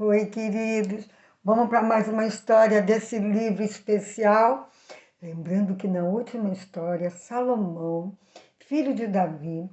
Oi, queridos. Vamos para mais uma história desse livro especial. Lembrando que na última história, Salomão, filho de Davi,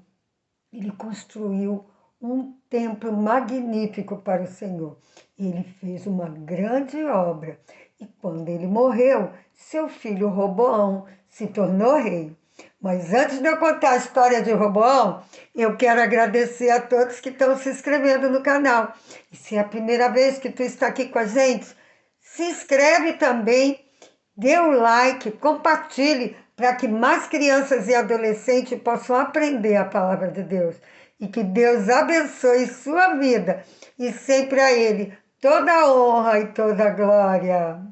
ele construiu um templo magnífico para o Senhor. Ele fez uma grande obra. E quando ele morreu, seu filho Roboão se tornou rei. Mas antes de eu contar a história de Roboão, eu quero agradecer a todos que estão se inscrevendo no canal. E se é a primeira vez que tu está aqui com a gente, se inscreve também, dê o like, compartilhe para que mais crianças e adolescentes possam aprender a palavra de Deus. E que Deus abençoe sua vida e sempre a Ele toda a honra e toda a glória.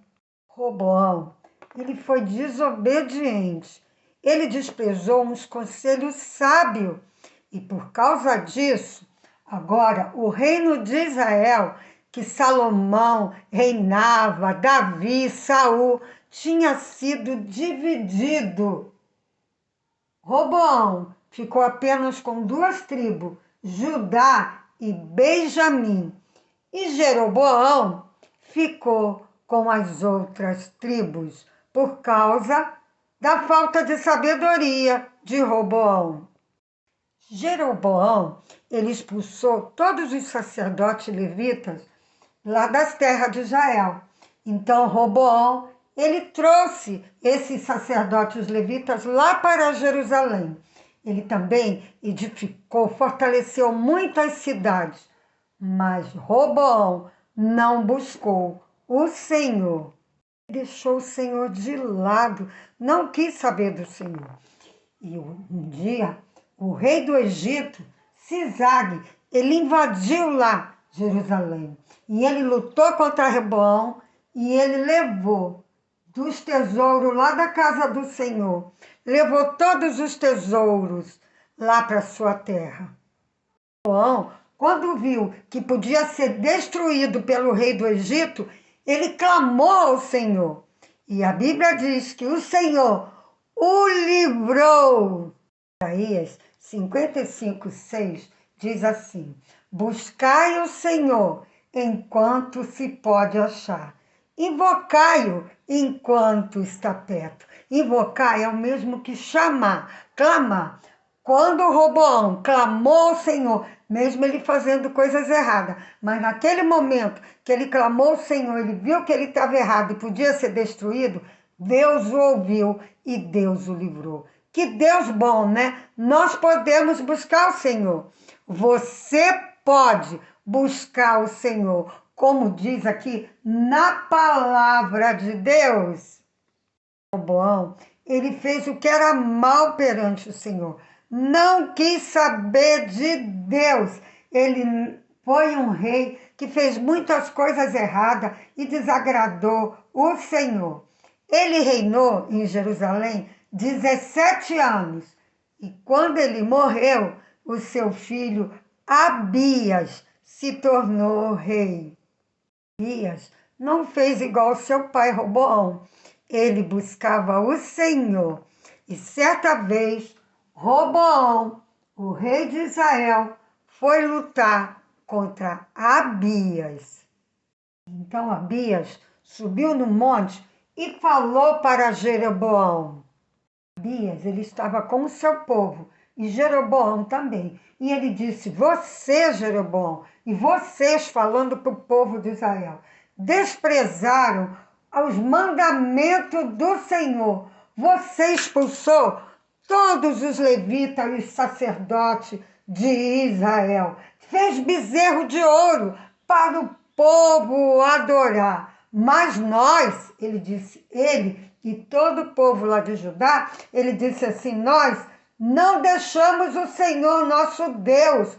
Roboão, ele foi desobediente. Ele desprezou uns conselhos sábios e por causa disso, agora o reino de Israel, que Salomão reinava, Davi, Saul, tinha sido dividido. Roboão ficou apenas com duas tribos, Judá e Benjamim, e Jeroboão ficou com as outras tribos por causa da falta de sabedoria de Roboão. Jeroboão, ele expulsou todos os sacerdotes levitas lá das terras de Israel. Então Roboão, ele trouxe esses sacerdotes levitas lá para Jerusalém. Ele também edificou, fortaleceu muitas cidades, mas Roboão não buscou o Senhor. Deixou o Senhor de lado, não quis saber do Senhor. E um dia, o rei do Egito, Cisag, ele invadiu lá Jerusalém. E ele lutou contra Roboão e ele levou dos tesouros lá da casa do Senhor. Levou todos os tesouros lá para sua terra. Roboão, quando viu que podia ser destruído pelo rei do Egito, ele clamou ao Senhor. E a Bíblia diz que o Senhor o livrou. Isaías 55:6 diz assim: buscai o Senhor enquanto se pode achar. Invocai-o enquanto está perto. Invocar é o mesmo que chamar, clamar. Quando Roboão clamou ao Senhor, mesmo ele fazendo coisas erradas, mas naquele momento que ele clamou ao Senhor, ele viu que ele estava errado e podia ser destruído, Deus o ouviu e Deus o livrou. Que Deus bom, né? Nós podemos buscar o Senhor. Você pode buscar o Senhor, como diz aqui na palavra de Deus. Roboão, ele fez o que era mal perante o Senhor. Não quis saber de Deus. Ele foi um rei que fez muitas coisas erradas e desagradou o Senhor. Ele reinou em Jerusalém 17 anos. E quando ele morreu, o seu filho Abias se tornou rei. Abias não fez igual ao seu pai Roboão. Ele buscava o Senhor. E certa vez, Roboão, o rei de Israel, foi lutar contra Abias. Então Abias subiu no monte e falou para Jeroboão. Abias, ele estava com o seu povo, e Jeroboão também. E ele disse: você, Jeroboão, e vocês, falando para o povo de Israel, desprezaram os mandamentos do Senhor. Você expulsou todos os levitas e os sacerdotes de Israel. Fez bezerro de ouro para o povo adorar. Mas nós, ele disse, ele e todo o povo lá de Judá, ele disse assim: nós não deixamos o Senhor nosso Deus.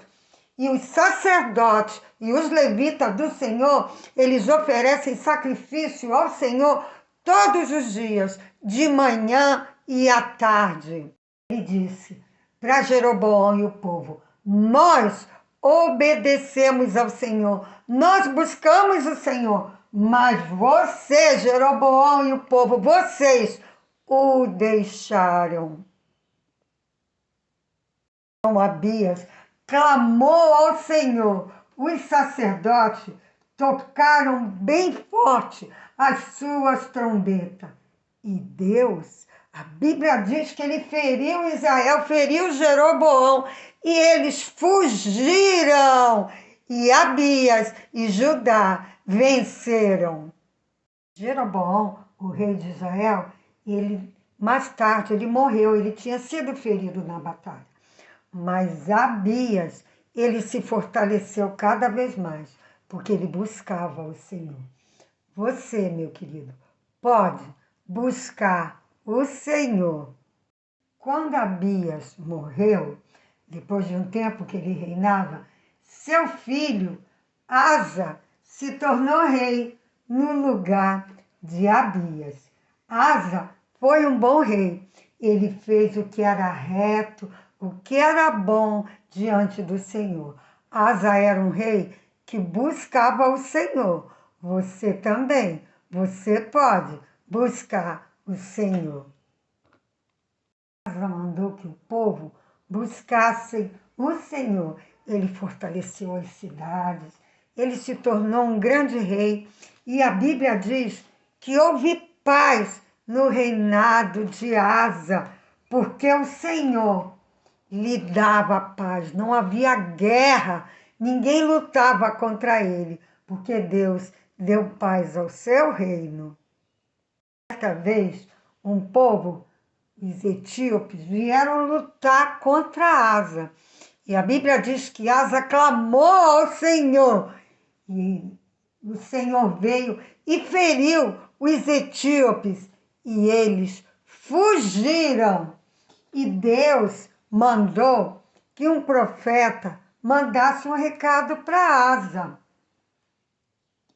E os sacerdotes e os levitas do Senhor, eles oferecem sacrifício ao Senhor todos os dias, de manhã e à tarde. Ele disse para Jeroboão e o povo: nós obedecemos ao Senhor, nós buscamos o Senhor, mas você, Jeroboão e o povo, vocês o deixaram. Então Abias clamou ao Senhor. Os sacerdotes tocaram bem forte as suas trombetas. E Deus, a Bíblia diz que ele feriu Israel, feriu Jeroboão, e eles fugiram. E Abias e Judá venceram. Jeroboão, o rei de Israel, mais tarde ele morreu, ele tinha sido ferido na batalha. Mas Abias, ele se fortaleceu cada vez mais, porque ele buscava o Senhor. Você, meu querido, pode buscar o Senhor. Quando Abias morreu, depois de um tempo que ele reinava, seu filho Asa se tornou rei no lugar de Abias. Asa foi um bom rei. Ele fez o que era reto, o que era bom diante do Senhor. Asa era um rei que buscava o Senhor. Você também, você pode buscar o Senhor. Asa mandou que o povo buscasse o Senhor. Ele fortaleceu as cidades, ele se tornou um grande rei. E a Bíblia diz que houve paz no reinado de Asa, porque o Senhor lhe dava paz. Não havia guerra, ninguém lutava contra ele, porque Deus deu paz ao seu reino. Certa vez, um povo, os etíopes, vieram lutar contra Asa. E a Bíblia diz que Asa clamou ao Senhor. E o Senhor veio e feriu os etíopes. E eles fugiram. E Deus mandou que um profeta mandasse um recado para Asa.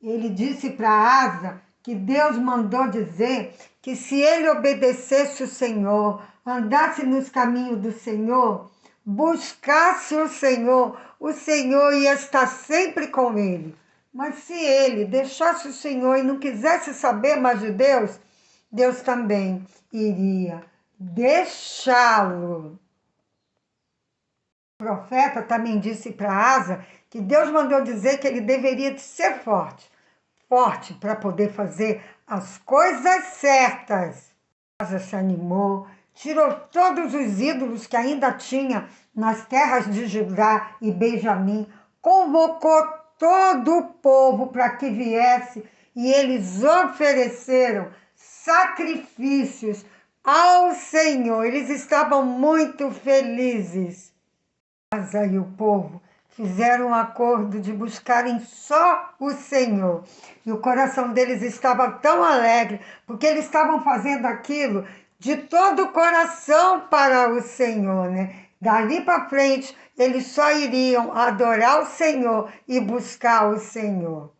Ele disse para Asa que Deus mandou dizer que se ele obedecesse o Senhor, andasse nos caminhos do Senhor, buscasse o Senhor ia estar sempre com ele. Mas se ele deixasse o Senhor e não quisesse saber mais de Deus, Deus também iria deixá-lo. O profeta também disse para Asa que Deus mandou dizer que ele deveria ser forte para poder fazer as coisas certas. Asa se animou, tirou todos os ídolos que ainda tinha nas terras de Judá e Benjamim, convocou todo o povo para que viesse e eles ofereceram sacrifícios ao Senhor. Eles estavam muito felizes. Asa e o povo fizeram um acordo de buscarem só o Senhor. E o coração deles estava tão alegre, porque eles estavam fazendo aquilo de todo o coração para o Senhor, né? Dali para frente, eles só iriam adorar o Senhor e buscar o Senhor.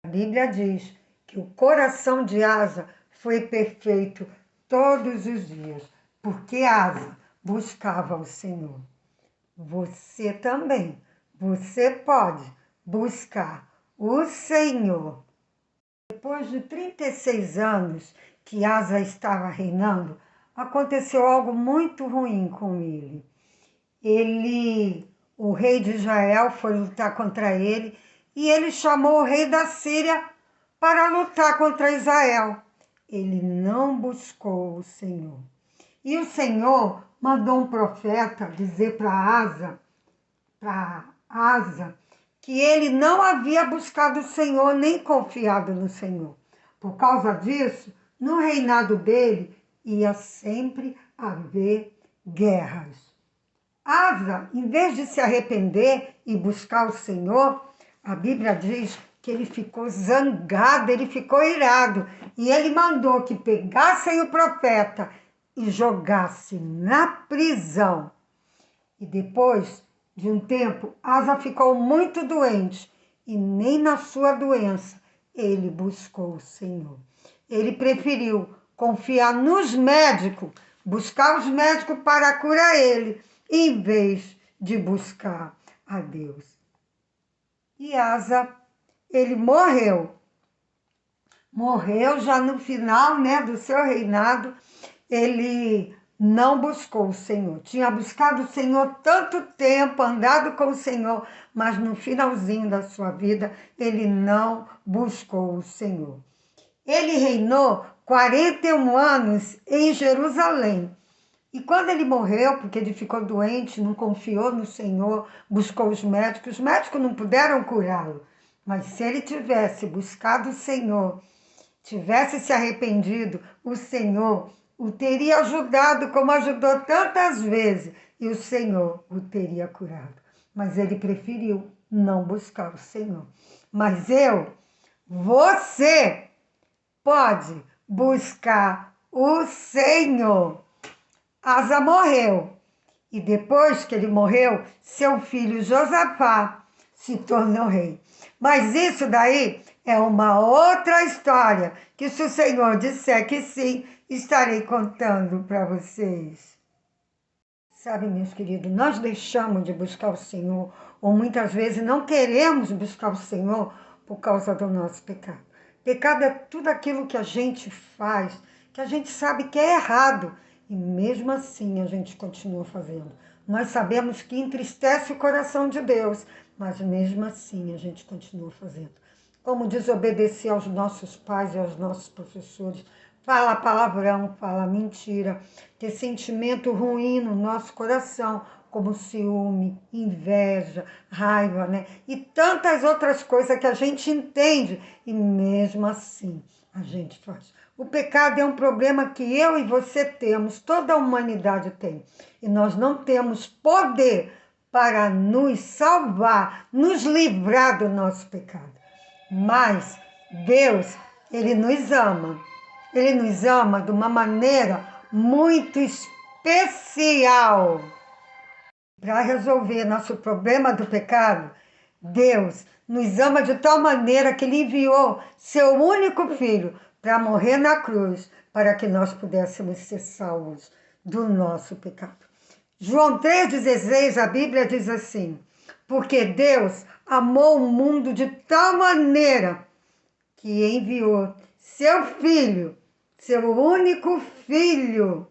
A Bíblia diz que o coração de Asa foi perfeito todos os dias, porque Asa buscava o Senhor. Você também, você pode buscar o Senhor. Depois de 36 anos que Asa estava reinando, aconteceu algo muito ruim com ele. O rei de Israel foi lutar contra ele e ele chamou o rei da Síria para lutar contra Israel. Ele não buscou o Senhor. E o Senhor mandou um profeta dizer para Asa, que ele não havia buscado o Senhor nem confiado no Senhor. Por causa disso, no reinado dele ia sempre haver guerras. Asa, em vez de se arrepender e buscar o Senhor, a Bíblia diz que ele ficou zangado, ele ficou irado. E ele mandou que pegassem o profeta e jogasse na prisão. E depois de um tempo, Asa ficou muito doente e nem na sua doença ele buscou o Senhor. Ele preferiu confiar nos médicos, buscar os médicos para curar ele, em vez de buscar a Deus. E Asa, ele morreu. Morreu já no final, né, do seu reinado. Ele não buscou o Senhor. Tinha buscado o Senhor tanto tempo, andado com o Senhor, mas no finalzinho da sua vida, ele não buscou o Senhor. Ele reinou 41 anos em Jerusalém. E quando ele morreu, porque ele ficou doente, não confiou no Senhor, buscou os médicos não puderam curá-lo. Mas se ele tivesse buscado o Senhor, tivesse se arrependido, o Senhor o teria ajudado como ajudou tantas vezes, e o Senhor o teria curado. Mas ele preferiu não buscar o Senhor. Mas você pode buscar o Senhor. Asa morreu, e depois que ele morreu, seu filho Josafá se tornou rei. Mas isso daí é uma outra história, que se o Senhor disser que sim, estarei contando para vocês. Sabe, meus queridos, nós deixamos de buscar o Senhor, ou muitas vezes não queremos buscar o Senhor por causa do nosso pecado. Pecado é tudo aquilo que a gente faz, que a gente sabe que é errado, e mesmo assim a gente continua fazendo. Nós sabemos que entristece o coração de Deus, mas mesmo assim a gente continua fazendo. Como desobedecer aos nossos pais e aos nossos professores, fala palavrão, fala mentira, ter sentimento ruim no nosso coração, como ciúme, inveja, raiva, né? E tantas outras coisas que a gente entende e mesmo assim a gente faz. O pecado é um problema que eu e você temos, toda a humanidade tem. E nós não temos poder para nos salvar, nos livrar do nosso pecado. Mas Deus, Ele nos ama. Ele nos ama de uma maneira muito especial. Para resolver nosso problema do pecado, Deus nos ama de tal maneira que Ele enviou seu único filho para morrer na cruz, para que nós pudéssemos ser salvos do nosso pecado. João 3,16, a Bíblia diz assim: porque Deus amou o mundo de tal maneira que enviou seu filho, seu único filho,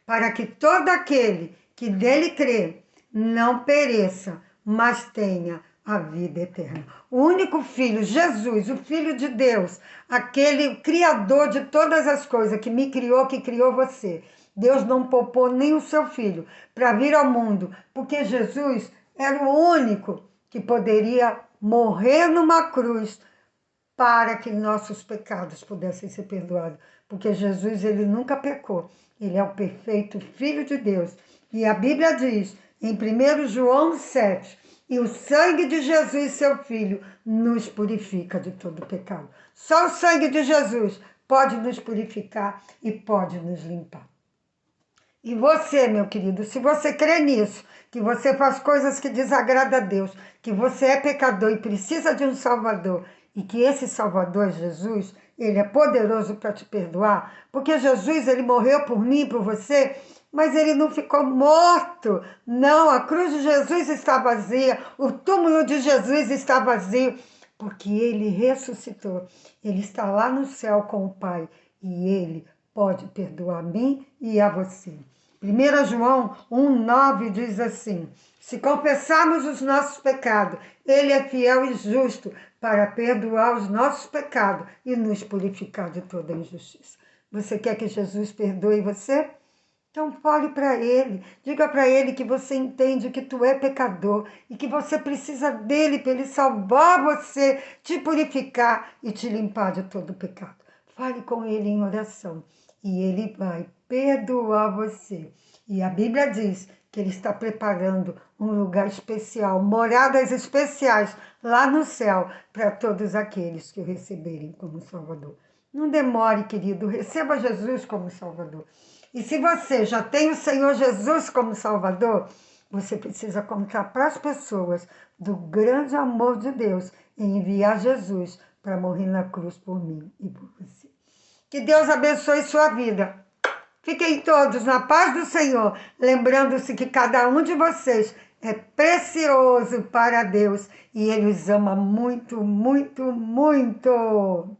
para que todo aquele que nele crê não pereça, mas tenha a vida eterna. O único filho, Jesus, o Filho de Deus, aquele criador de todas as coisas, que me criou, que criou você. Deus não poupou nem o seu filho para vir ao mundo, porque Jesus era o único que poderia morrer numa cruz para que nossos pecados pudessem ser perdoados. Porque Jesus, ele nunca pecou. Ele é o perfeito Filho de Deus. E a Bíblia diz, em 1 João 7, e o sangue de Jesus, seu Filho, nos purifica de todo pecado. Só o sangue de Jesus pode nos purificar e pode nos limpar. E você, meu querido, se você crê nisso, que você faz coisas que desagradam a Deus, que você é pecador e precisa de um Salvador, e que esse Salvador, Jesus, ele é poderoso para te perdoar, porque Jesus, ele morreu por mim e por você, mas ele não ficou morto. Não, a cruz de Jesus está vazia, o túmulo de Jesus está vazio, porque ele ressuscitou. Ele está lá no céu com o Pai e ele pode perdoar a mim e a você. 1 João 1,9 diz assim: se confessarmos os nossos pecados, ele é fiel e justo para perdoar os nossos pecados e nos purificar de toda injustiça. Você quer que Jesus perdoe você? Então fale para ele, diga para ele que você entende que tu é pecador e que você precisa dele para ele salvar você, te purificar e te limpar de todo pecado. Fale com ele em oração e ele vai perdoar você. E a Bíblia diz que ele está preparando um lugar especial, moradas especiais lá no céu para todos aqueles que o receberem como Salvador. Não demore, querido, receba Jesus como Salvador. E se você já tem o Senhor Jesus como Salvador, você precisa contar para as pessoas do grande amor de Deus em enviar Jesus para morrer na cruz por mim e por você. Que Deus abençoe sua vida. Fiquem todos na paz do Senhor, lembrando-se que cada um de vocês é precioso para Deus e Ele os ama muito, muito, muito.